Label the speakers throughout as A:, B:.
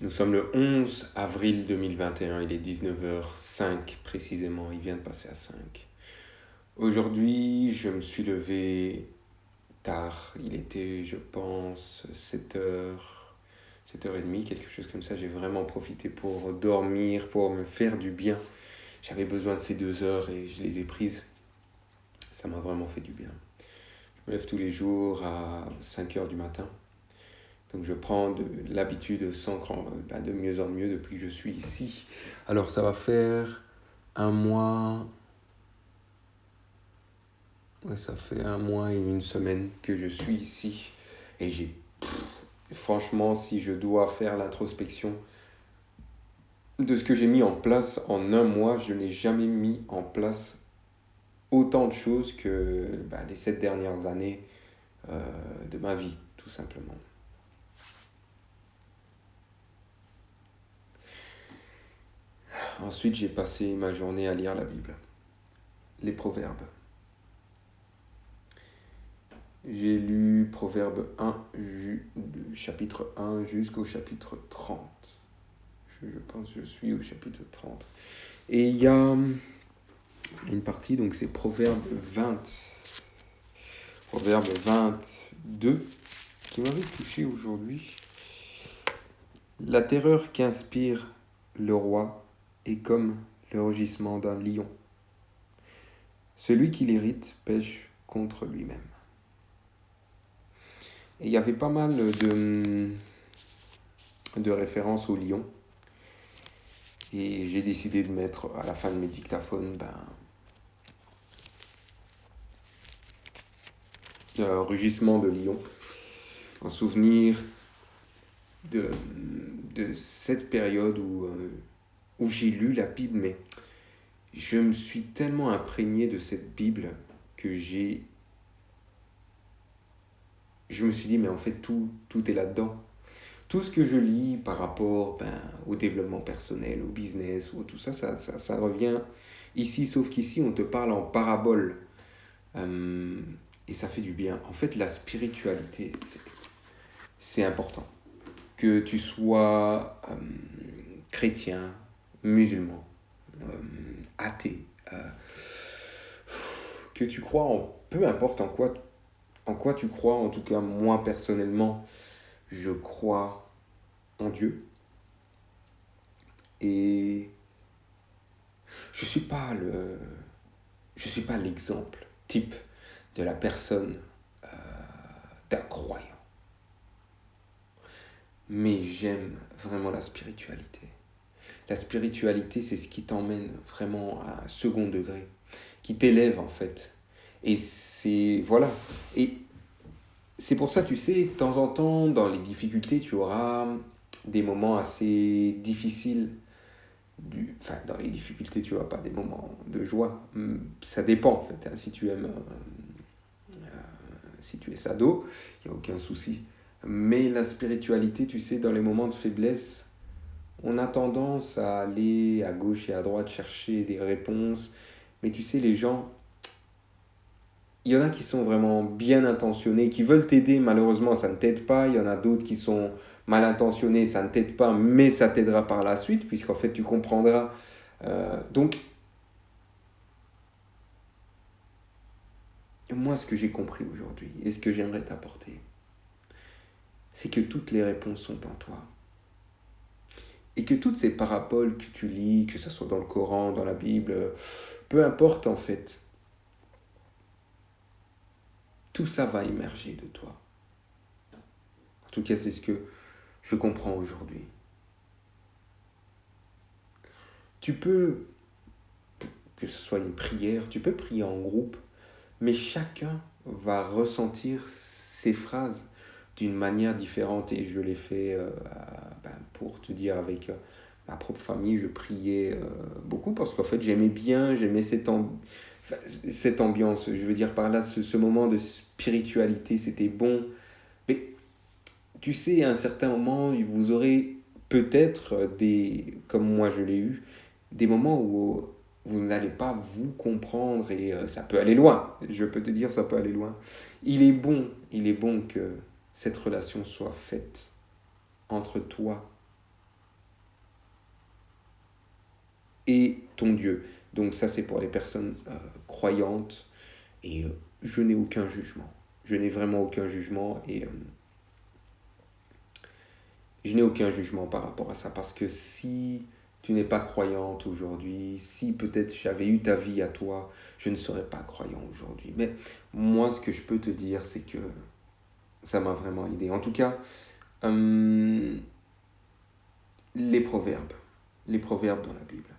A: Nous sommes le 11 avril 2021, il est 19h05 précisément, il vient de passer à 5. Aujourd'hui, je me suis levé tard, il était, je pense, 7h, 7h30, quelque chose comme ça. J'ai vraiment profité pour dormir, pour me faire du bien. J'avais besoin de ces 2 heures et je les ai prises. Ça m'a vraiment fait du bien. Je me lève tous les jours à 5h du matin. Donc je prends l'habitude de mieux en mieux depuis que je suis ici. Alors ça va faire un mois, ça fait un mois et une semaine que je suis ici. Et franchement, si je dois faire l'introspection de ce que j'ai mis en place en un mois, je n'ai jamais mis en place autant de choses que les 7 dernières années de ma vie, tout simplement. Ensuite, j'ai passé ma journée à lire la Bible, les proverbes. J'ai lu Proverbe 1, chapitre 1 jusqu'au chapitre 30. Je pense que je suis au chapitre 30. Et il y a une partie, donc c'est Proverbe 20. Proverbe 22, qui m'avait touché aujourd'hui. La terreur qu'inspire le roi est comme le rugissement d'un lion. Celui qui l'irrite pêche contre lui-même. Et il y avait pas mal de références au lion. Et j'ai décidé de mettre à la fin de mes dictaphones un rugissement de lion, en souvenir de cette période où j'ai lu la Bible, mais je me suis tellement imprégné de cette Bible que je me suis dit, mais en fait, tout est là-dedans. Tout ce que je lis par rapport au développement personnel, au business, ou tout ça, ça revient ici, sauf qu'ici, on te parle en parabole. Et ça fait du bien. En fait, la spiritualité, c'est important. Que tu sois chrétien, musulman, athée, que tu crois en... Peu importe en quoi tu crois, en tout cas moi personnellement, je crois en Dieu. Et je suis pas l'exemple type de la personne d'un croyant. Mais j'aime vraiment la spiritualité. La spiritualité, c'est ce qui t'emmène vraiment à un second degré, qui t'élève en fait. Et voilà. Et c'est pour ça, tu sais, de temps en temps, dans les difficultés, tu auras des moments assez difficiles. Dans les difficultés, tu n'auras pas des moments de joie. Ça dépend en fait. Si tu aimes, si tu es sado, il n'y a aucun souci. Mais la spiritualité, tu sais, dans les moments de faiblesse, on a tendance à aller à gauche et à droite chercher des réponses. Mais tu sais, les gens, il y en a qui sont vraiment bien intentionnés, qui veulent t'aider, malheureusement, ça ne t'aide pas. Il y en a d'autres qui sont mal intentionnés, ça ne t'aide pas, mais ça t'aidera par la suite, puisqu'en fait, tu comprendras. Donc, moi, ce que j'ai compris aujourd'hui, et ce que j'aimerais t'apporter, c'est que toutes les réponses sont en toi. Et que toutes ces paraboles que tu lis, que ce soit dans le Coran, dans la Bible, peu importe en fait, tout ça va émerger de toi. En tout cas, c'est ce que je comprends aujourd'hui. Tu peux, que ce soit une prière, tu peux prier en groupe, mais chacun va ressentir ces phrases d'une manière différente. Et je l'ai fait, pour te dire, avec ma propre famille, je priais beaucoup parce qu'en fait, j'aimais cette ambiance. Je veux dire par là, ce moment de spiritualité, c'était bon. Mais tu sais, à un certain moment, vous aurez peut-être comme moi je l'ai eu, des moments où vous n'allez pas vous comprendre et ça peut aller loin. Je peux te dire, ça peut aller loin. Il est bon que cette relation soit faite entre toi et ton Dieu. Donc ça, c'est pour les personnes croyantes. Et je n'ai aucun jugement. Je n'ai vraiment aucun jugement. Et je n'ai aucun jugement par rapport à ça. Parce que si tu n'es pas croyante aujourd'hui, si peut-être j'avais eu ta vie à toi, je ne serais pas croyant aujourd'hui. Mais moi, ce que je peux te dire, c'est que ça m'a vraiment aidé. En tout cas, les proverbes. Les proverbes dans la Bible.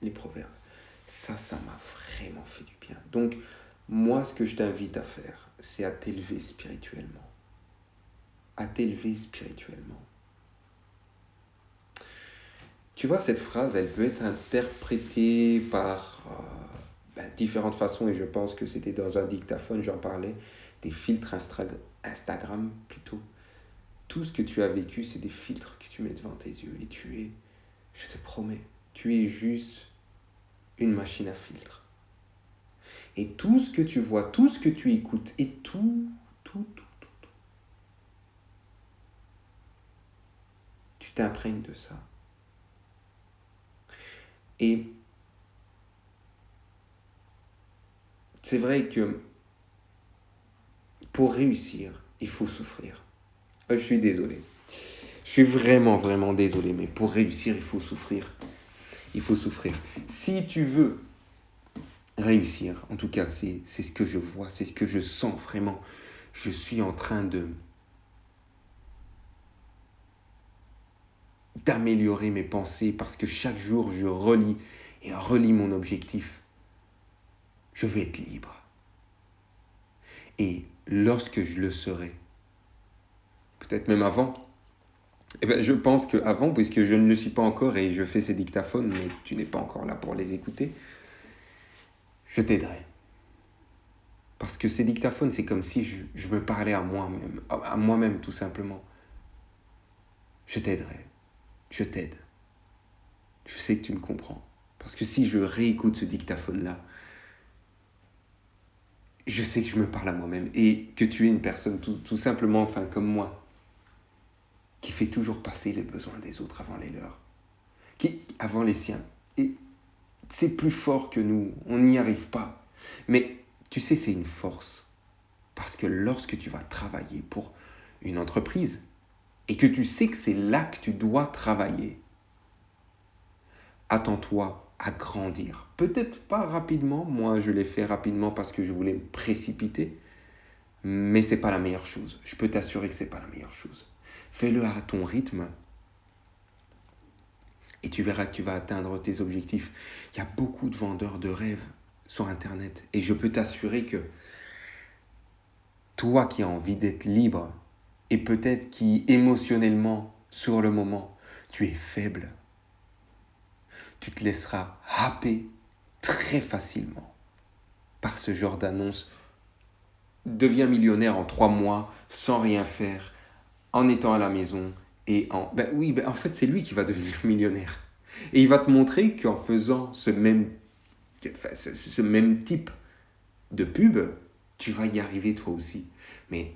A: Les proverbes. Ça m'a vraiment fait du bien. Donc, moi, ce que je t'invite à faire, c'est à t'élever spirituellement. À t'élever spirituellement. Tu vois, cette phrase, elle peut être interprétée par différentes façons, et je pense que c'était dans un dictaphone, j'en parlais, des filtres Instagram plutôt. Tout ce que tu as vécu, c'est des filtres que tu mets devant tes yeux, et tu es, je te promets, tu es juste une machine à filtres. Et tout ce que tu vois, tout ce que tu écoutes, et tout, tu t'imprègnes de ça. Et c'est vrai que pour réussir, il faut souffrir. Je suis désolé. Je suis vraiment, vraiment désolé, mais pour réussir, il faut souffrir. Il faut souffrir. Si tu veux réussir, en tout cas, c'est ce que je vois, c'est ce que je sens vraiment. Je suis en train d'améliorer mes pensées parce que chaque jour, je relis et relis mon objectif. Je veux être libre. Et lorsque je le serai, peut-être même avant, je pense qu'avant, puisque je ne le suis pas encore et je fais ces dictaphones, mais tu n'es pas encore là pour les écouter, je t'aiderai. Parce que ces dictaphones, c'est comme si je me parlais à moi-même tout simplement. Je t'aiderai, je t'aide. Je sais que tu me comprends. Parce que si je réécoute ce dictaphone-là, je sais que je me parle à moi-même et que tu es une personne tout simplement, enfin comme moi, qui fait toujours passer les besoins des autres avant les leurs, avant les siens. Et c'est plus fort que nous, on n'y arrive pas. Mais tu sais, c'est une force. Parce que lorsque tu vas travailler pour une entreprise et que tu sais que c'est là que tu dois travailler, attends-toi à grandir. Peut-être pas rapidement, moi je l'ai fait rapidement parce que je voulais me précipiter, mais c'est pas la meilleure chose. Je peux t'assurer que c'est pas la meilleure chose. Fais-le à ton rythme et tu verras que tu vas atteindre tes objectifs. Il y a beaucoup de vendeurs de rêves sur Internet et je peux t'assurer que toi qui as envie d'être libre et peut-être qui émotionnellement, sur le moment, tu es faible, tu te laisseras happer très facilement par ce genre d'annonce. Deviens millionnaire en 3 mois sans rien faire, en étant à la maison et en... en fait, c'est lui qui va devenir millionnaire. Et il va te montrer qu'en faisant ce même type de pub, tu vas y arriver toi aussi. Mais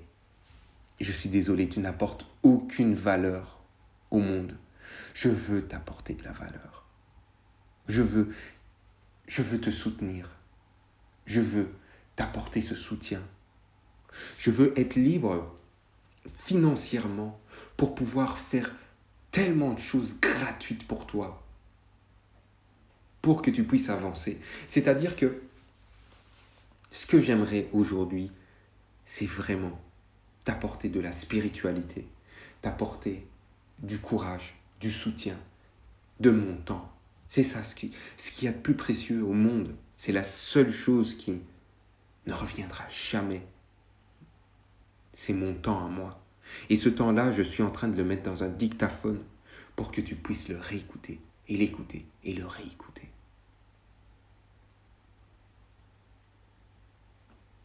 A: je suis désolé, tu n'apportes aucune valeur au monde. Je veux t'apporter de la valeur. Je veux te soutenir. Je veux t'apporter ce soutien. Je veux être libre financièrement pour pouvoir faire tellement de choses gratuites pour toi, pour que tu puisses avancer. C'est-à-dire que ce que j'aimerais aujourd'hui, c'est vraiment t'apporter de la spiritualité, t'apporter du courage, du soutien, de mon temps. C'est ça ce qu'il y a de plus précieux au monde. C'est la seule chose qui ne reviendra jamais. C'est mon temps à moi. Et ce temps-là, je suis en train de le mettre dans un dictaphone pour que tu puisses le réécouter, et l'écouter, et le réécouter.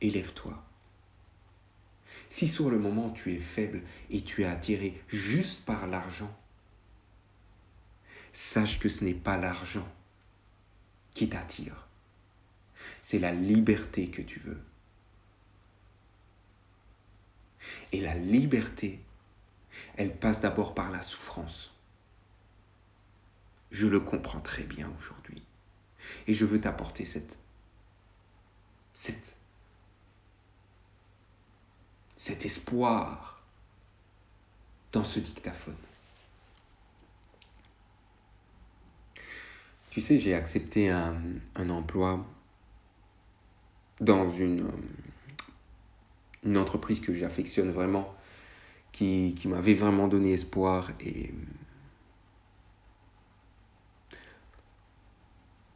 A: Élève-toi. Si sur le moment tu es faible et tu es attiré juste par l'argent, sache que ce n'est pas l'argent qui t'attire. C'est la liberté que tu veux. Et la liberté, elle passe d'abord par la souffrance. Je le comprends très bien aujourd'hui. Et je veux t'apporter cet espoir dans ce dictaphone. Tu sais, j'ai accepté un emploi dans une entreprise que j'affectionne vraiment, qui m'avait vraiment donné espoir.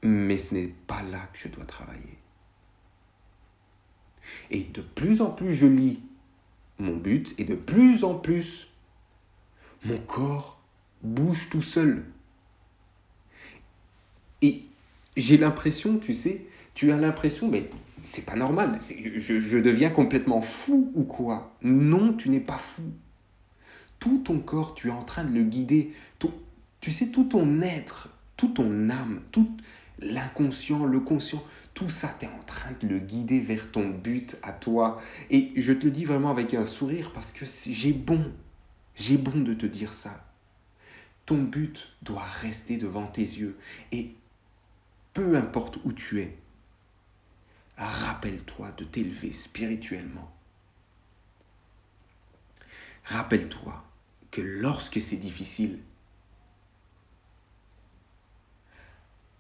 A: Mais ce n'est pas là que je dois travailler. Et de plus en plus je lis mon but, et de plus en plus mon corps bouge tout seul. Et j'ai l'impression, tu sais, tu as l'impression, mais c'est pas normal, je deviens complètement fou ou quoi? Non, tu n'es pas fou. Tout ton corps, tu es en train de le guider. Tu sais, tout ton être, toute ton âme, tout l'inconscient, le conscient, tout ça, tu es en train de le guider vers ton but à toi. Et je te le dis vraiment avec un sourire parce que j'ai bon de te dire ça. Ton but doit rester devant tes yeux. Et peu importe où tu es, rappelle-toi de t'élever spirituellement. Rappelle-toi que lorsque c'est difficile,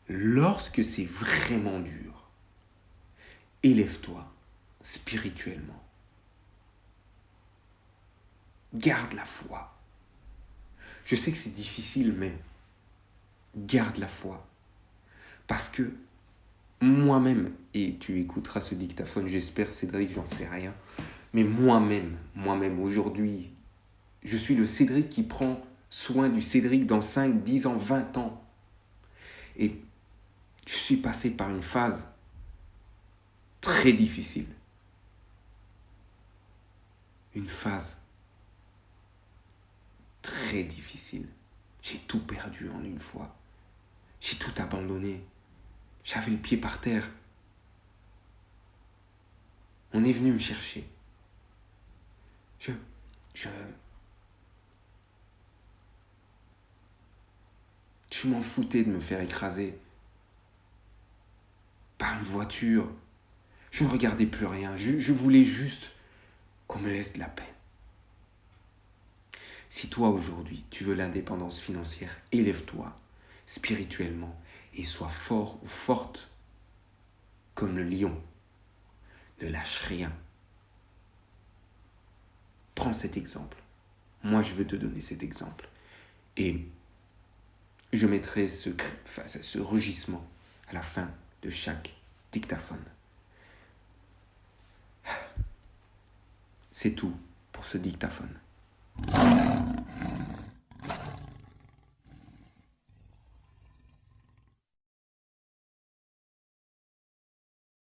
A: lorsque c'est vraiment dur, élève-toi spirituellement. Garde la foi. Je sais que c'est difficile, mais garde la foi. Parce que moi-même, et tu écouteras ce dictaphone, j'espère, Cédric, j'en sais rien, mais moi-même, aujourd'hui, je suis le Cédric qui prend soin du Cédric dans 5, 10 ans, 20 ans. Et je suis passé par une phase très difficile. Une phase très difficile. J'ai tout perdu en une fois. J'ai tout abandonné. J'avais le pied par terre. On est venu me chercher. Je m'en foutais de me faire écraser par une voiture. Je ne regardais plus rien. Je voulais juste qu'on me laisse de la paix. Si toi aujourd'hui tu veux l'indépendance financière, élève-toi spirituellement et sois fort ou forte comme le lion. Ne lâche rien. Prends cet exemple. Moi, je veux te donner cet exemple. Et je mettrai ce rugissement à la fin de chaque dictaphone. C'est tout pour ce dictaphone.